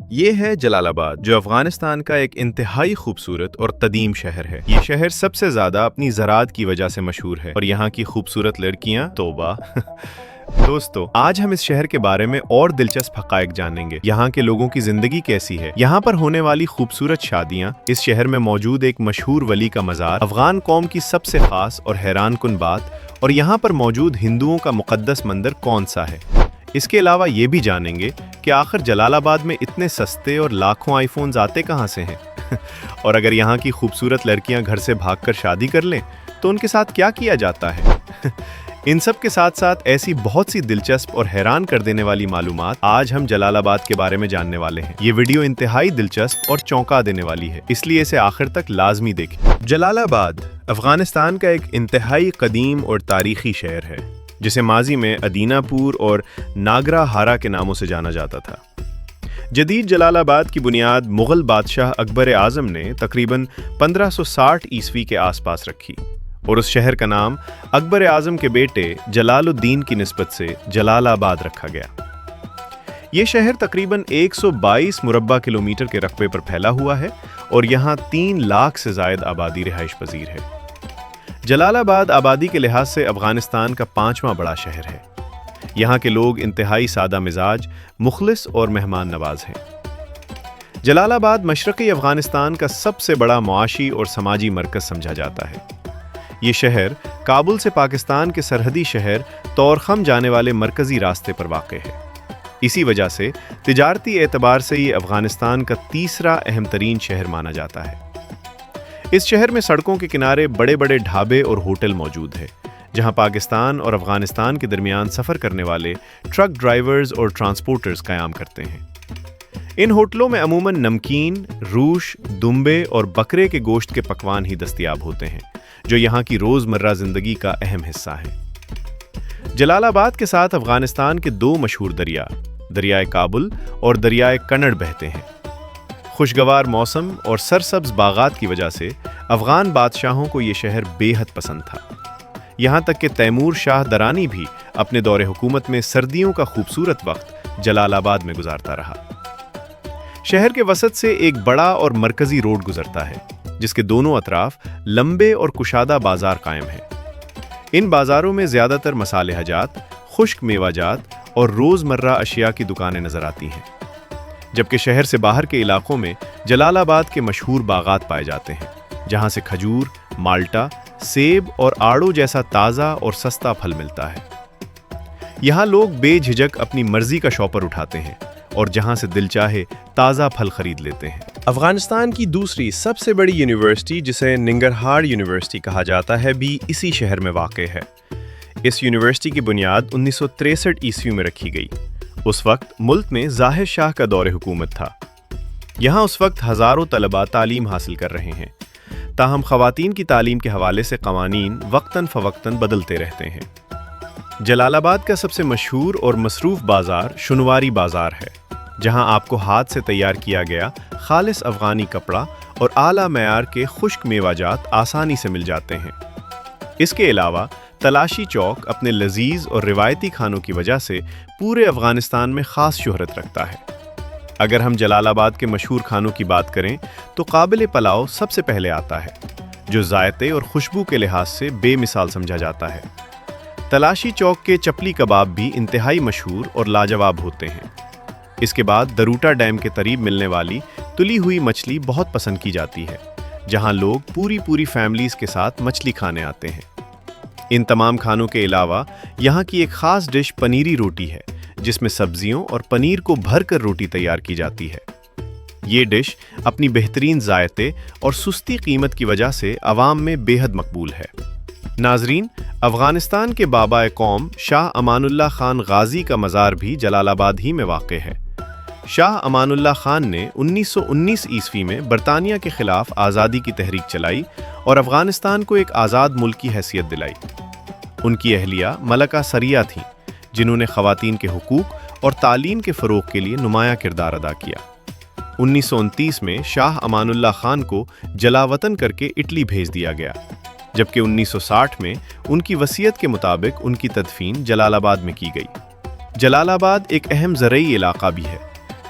یہ ہے جلال آباد، جو افغانستان کا ایک انتہائی خوبصورت اور قدیم شہر ہے۔ یہ شہر سب سے زیادہ اپنی زراعت کی وجہ سے مشہور ہے اور یہاں کی خوبصورت لڑکیاں توبہ۔ دوستو، آج ہم اس شہر کے بارے میں اور دلچسپ حقائق جانیں گے۔ یہاں کے لوگوں کی زندگی کیسی ہے، یہاں پر ہونے والی خوبصورت شادیاں، اس شہر میں موجود ایک مشہور ولی کا مزار، افغان قوم کی سب سے خاص اور حیران کن بات، اور یہاں پر موجود ہندوؤں کا مقدس مندر کون سا ہے۔ اس کے علاوہ یہ بھی جانیں گے کہ آخر جلال آباد میں اتنے سستے اور لاکھوں آئی فونز آتے کہاں سے ہیں، اور اگر یہاں کی خوبصورت لڑکیاں گھر سے بھاگ کر شادی کر لیں تو ان کے ساتھ کیا کیا جاتا ہے۔ ان سب کے ساتھ ساتھ ایسی بہت سی دلچسپ اور حیران کر دینے والی معلومات آج ہم جلال آباد کے بارے میں جاننے والے ہیں۔ یہ ویڈیو انتہائی دلچسپ اور چونکا دینے والی ہے، اس لیے اسے آخر تک لازمی دیکھیں۔ جلال آباد افغانستان کا ایک انتہائی قدیم اور تاریخی شہر ہے، جسے ماضی میں ادینہ پور اور ناگرا ہارا کے ناموں سے جانا جاتا تھا۔ جدید جلال آباد کی بنیاد مغل بادشاہ اکبر اعظم نے تقریباً 1560 عیسوی کے آس پاس رکھی، اور اس شہر کا نام اکبر اعظم کے بیٹے جلال الدین کی نسبت سے جلال آباد رکھا گیا۔ یہ شہر تقریباً 122 مربع کلومیٹر کے رقبے پر پھیلا ہوا ہے اور یہاں 3 لاکھ سے زائد آبادی رہائش پذیر ہے۔ جلال آباد آبادی کے لحاظ سے افغانستان کا 5واں بڑا شہر ہے۔ یہاں کے لوگ انتہائی سادہ مزاج، مخلص اور مہمان نواز ہیں۔ جلال آباد مشرقی افغانستان کا سب سے بڑا معاشی اور سماجی مرکز سمجھا جاتا ہے۔ یہ شہر کابل سے پاکستان کے سرحدی شہر طورخم جانے والے مرکزی راستے پر واقع ہے۔ اسی وجہ سے تجارتی اعتبار سے یہ افغانستان کا تیسرا اہم ترین شہر مانا جاتا ہے۔ اس شہر میں سڑکوں کے کنارے بڑے بڑے ڈھابے اور ہوٹل موجود ہیں، جہاں پاکستان اور افغانستان کے درمیان سفر کرنے والے ٹرک ڈرائیورز اور ٹرانسپورٹرز قیام کرتے ہیں۔ ان ہوٹلوں میں عموماً نمکین، روش، دمبے اور بکرے کے گوشت کے پکوان ہی دستیاب ہوتے ہیں، جو یہاں کی روزمرہ زندگی کا اہم حصہ ہیں۔ جلال آباد کے ساتھ افغانستان کے 2 مشہور دریائے کابل اور دریائے کنڑ بہتے ہیں۔ خوشگوار موسم اور سرسبز باغات کی وجہ سے افغان بادشاہوں کو یہ شہر بے حد پسند تھا، یہاں تک کہ تیمور شاہ درانی بھی اپنے دور حکومت میں سردیوں کا خوبصورت وقت جلال آباد میں گزارتا رہا۔ شہر کے وسط سے ایک بڑا اور مرکزی روڈ گزرتا ہے، جس کے دونوں اطراف لمبے اور کشادہ بازار قائم ہیں۔ ان بازاروں میں زیادہ تر مصالحہ جات، خشک میوہ جات اور روزمرہ اشیاء کی دکانیں نظر آتی ہیں، جبکہ شہر سے باہر کے علاقوں میں جلال آباد کے مشہور باغات پائے جاتے ہیں، جہاں سے کھجور، مالٹا، سیب اور آڑو جیسا تازہ اور سستا پھل ملتا ہے۔ یہاں لوگ بے جھجک اپنی مرضی کا شاپر اٹھاتے ہیں اور جہاں سے دل چاہے تازہ پھل خرید لیتے ہیں۔ افغانستان کی دوسری سب سے بڑی یونیورسٹی، جسے ننگرہار یونیورسٹی کہا جاتا ہے، بھی اسی شہر میں واقع ہے۔ اس یونیورسٹی کی بنیاد 1963 عیسوی میں رکھی گئی۔ اس وقت ملک میں ظاہر شاہ کا دور حکومت تھا۔ یہاں اس وقت ہزاروں طلباء تعلیم حاصل کر رہے ہیں، تاہم خواتین کی تعلیم کے حوالے سے قوانین وقتاً فوقتاً بدلتے رہتے ہیں۔ جلال آباد کا سب سے مشہور اور مصروف بازار شنواری بازار ہے، جہاں آپ کو ہاتھ سے تیار کیا گیا خالص افغانی کپڑا اور اعلیٰ معیار کے خشک میوہ جات آسانی سے مل جاتے ہیں۔ اس کے علاوہ تلاشی چوک اپنے لذیذ اور روایتی کھانوں کی وجہ سے پورے افغانستان میں خاص شہرت رکھتا ہے۔ اگر ہم جلال آباد کے مشہور کھانوں کی بات کریں تو قابل پلاؤ سب سے پہلے آتا ہے، جو ذائقے اور خوشبو کے لحاظ سے بے مثال سمجھا جاتا ہے۔ تلاشی چوک کے چپلی کباب بھی انتہائی مشہور اور لاجواب ہوتے ہیں۔ اس کے بعد دروٹا ڈیم کے قریب ملنے والی تلی ہوئی مچھلی بہت پسند کی جاتی ہے، جہاں لوگ پوری فیملیز کے ساتھ مچھلی کھانے آتے ہیں۔ ان تمام کھانوں کے علاوہ یہاں کی ایک خاص ڈش پنیری روٹی ہے، جس میں سبزیوں اور پنیر کو بھر کر روٹی تیار کی جاتی ہے۔ یہ ڈش اپنی بہترین ذائقے اور سستی قیمت کی وجہ سے عوام میں بے حد مقبول ہے۔ ناظرین، افغانستان کے بابا قوم شاہ امان اللہ خان غازی کا مزار بھی جلال آباد ہی میں واقع ہے۔ شاہ امان اللہ خان نے 1919 عیسوی میں برطانیہ کے خلاف آزادی کی تحریک چلائی اور افغانستان کو ایک آزاد ملک کی حیثیت دلائی۔ ان کی اہلیہ ملکہ سریہ تھیں، جنہوں نے خواتین کے حقوق اور تعلیم کے فروغ کے لیے نمایاں کردار ادا کیا۔ 1929 میں شاہ امان اللہ خان کو جلاوطن کر کے اٹلی بھیج دیا گیا، جبکہ 1960 میں ان کی وصیت کے مطابق ان کی تدفین جلال آباد میں کی گئی۔ جلال آباد ایک اہم زرعی علاقہ بھی ہے،